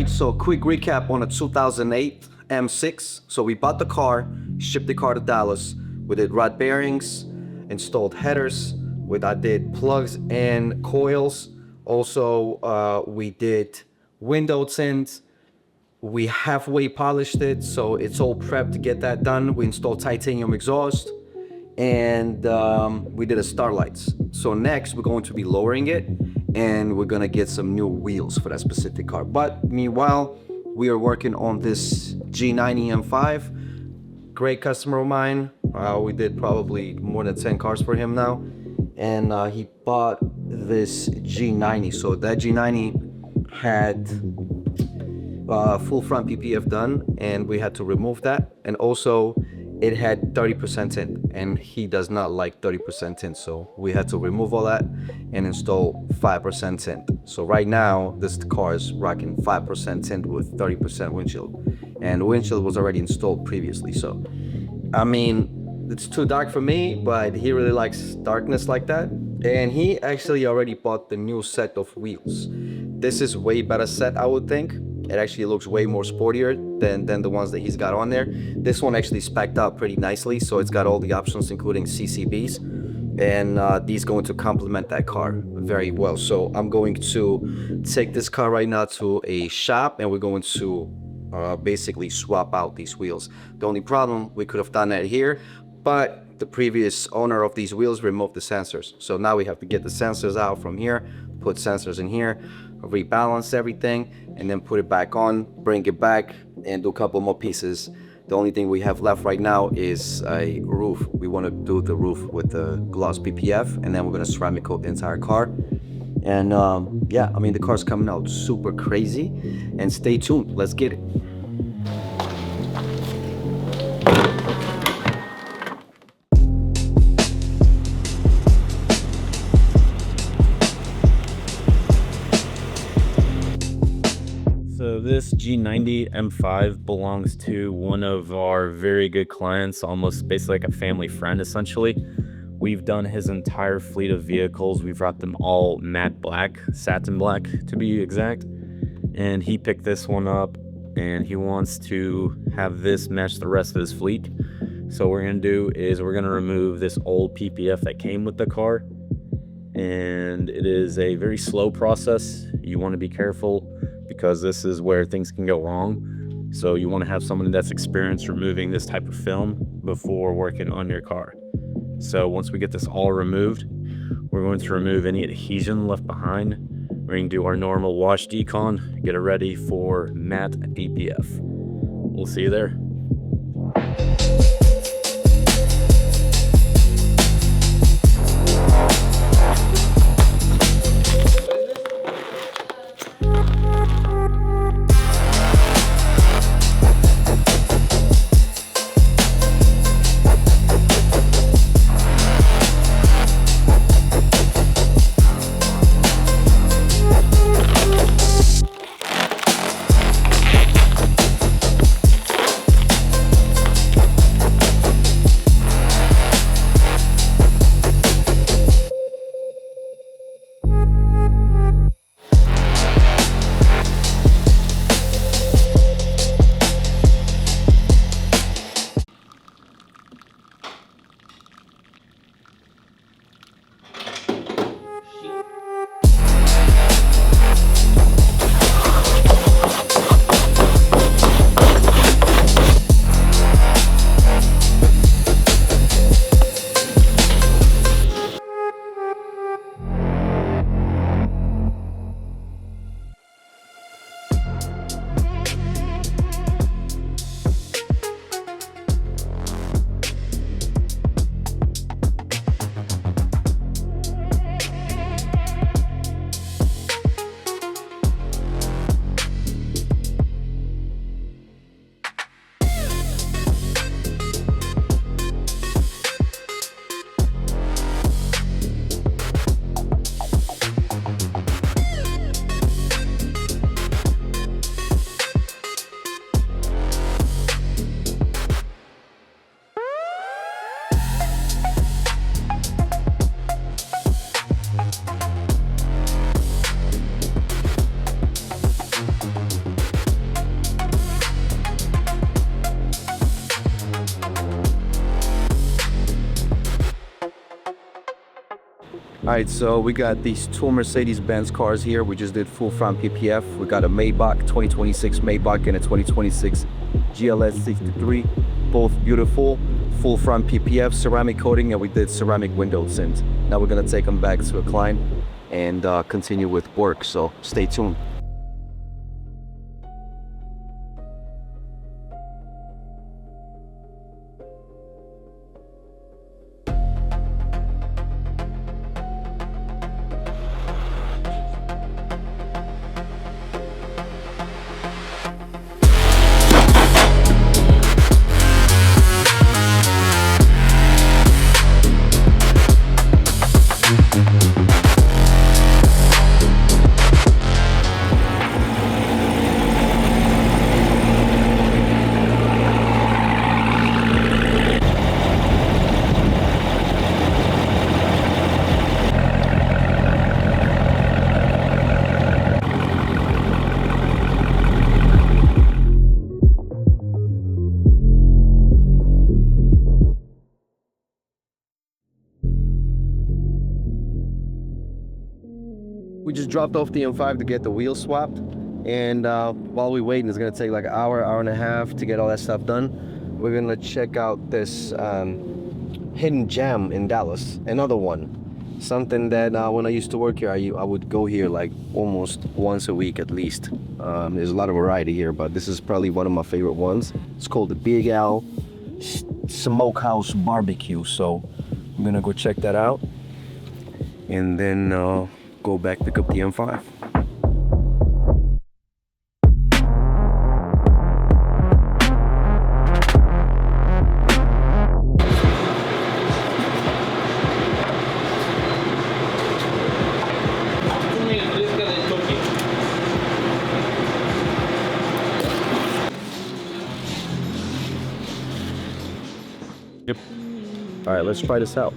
right, so quick recap on a 2008 M6. So we bought the car, shipped the car to Dallas. We did rod bearings, installed headers. I did plugs and coils. Also, we did window tints. We halfway polished it, so it's all prepped to get that done. We installed titanium exhaust, and we did a starlights. So next, we're going to be lowering it, and we're gonna get some new wheels for that specific car. But meanwhile, we are working on this G90 M5. Great customer of mine. We did probably more than 10 cars for him now, and he bought this G90. So that G90 had full front PPF done, and we had to remove that. And also it had 30% tint, and he does not like 30% tint, so we had to remove all that and install 5% tint. So right now this car is rocking 5% tint with 30% windshield, and the windshield was already installed previously. So I mean, it's too dark for me, but he really likes darkness like that, and he actually already bought the new set of wheels. This is way better set, I would think. It actually looks way more sportier than the ones that he's got on there. This one actually spec'd out pretty nicely, so it's got all the options, including CCBs, and these going to complement that car very well. So I'm going to take this car right now to a shop, and we're going to basically swap out these wheels. The only problem, we could have done that here, but the previous owner of these wheels removed the sensors. So now we have to get the sensors out from here, put sensors in here, rebalance everything, and then put it back on, bring it back, and do a couple more pieces. The only thing we have left right now is a roof. We want to do the roof with the gloss PPF, and then we're going to ceramic coat the entire car. And yeah, I mean, the car's coming out super crazy, and stay tuned. Let's get it. So this G90 M5 belongs to one of our very good clients, almost basically like a family friend essentially. We've done his entire fleet of vehicles. We've wrapped them all matte black, satin black to be exact. And he picked this one up, and he wants to have this match the rest of his fleet. So what we're gonna do is we're gonna remove this old PPF that came with the car. And it is a very slow process. You wanna be careful, because this is where things can go wrong. So you want to have someone that's experienced removing this type of film before working on your car. So once we get this all removed, we're going to remove any adhesion left behind. We're going to do our normal wash decon, get it ready for matte PPF. We'll see you there. Alright, so we got these two Mercedes-Benz cars here. We just did full front PPF. We got a Maybach, 2026 Maybach and a 2026 GLS 63. Both beautiful, full front PPF, ceramic coating, and we did ceramic window tint. Now we're gonna take them back to a client and continue with work, so stay tuned. We just dropped off the M5 to get the wheels swapped, and while we waiting, it's gonna take like an hour, hour and a half to get all that stuff done. We're gonna check out this hidden gem in Dallas, another one. Something that when I used to work here, I would go here like almost once a week at least. There's a lot of variety here, but this is probably one of my favorite ones. It's called the Big Al Smokehouse Barbecue. So I'm gonna go check that out, and then go back pick up the M5. Yep. All right, let's try this out.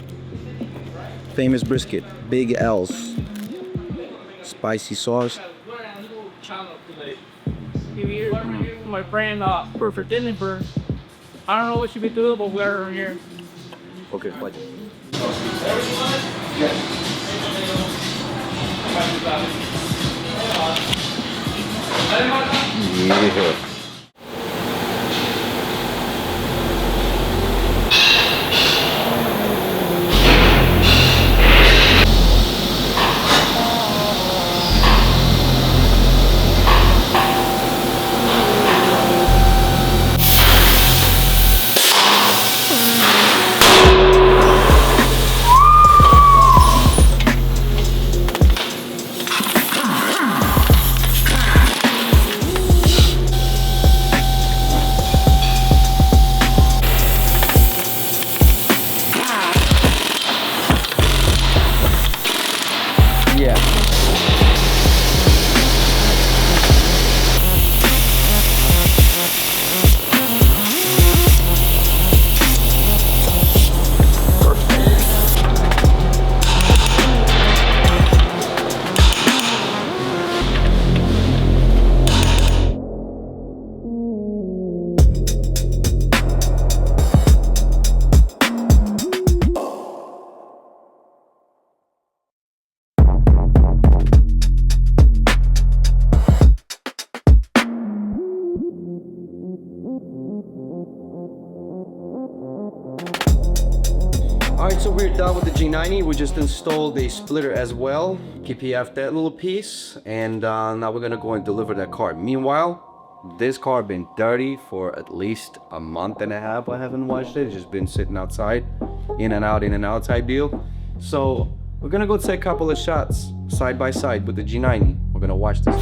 Famous brisket, Big L's. Spicy sauce. My friend, perfect deliver. I don't know what should be doing, but we're here. Okay, fine. Yeah. Alright, so we're done with the G90. We just installed a splitter as well. PPF that little piece, and now we're gonna go and deliver that car. Meanwhile, this car been dirty for at least a month and a half. I haven't washed it. It's just been sitting outside, in and out type deal. So we're gonna go take a couple of shots side by side with the G90. We're gonna watch this.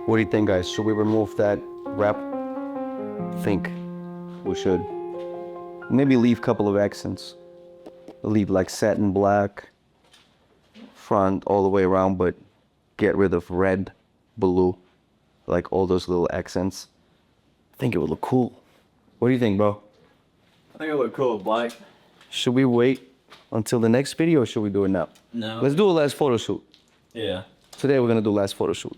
What do you think, guys? Should we remove that wrap? Think we should. Maybe leave a couple of accents. Leave like satin black, front all the way around, but get rid of red, blue, like all those little accents. I think it would look cool. What do you think, bro? I think it look cool with black. Should we wait until the next video or should we do it now? No. Let's do a last photo shoot. Yeah. Today we're gonna do last photo shoot.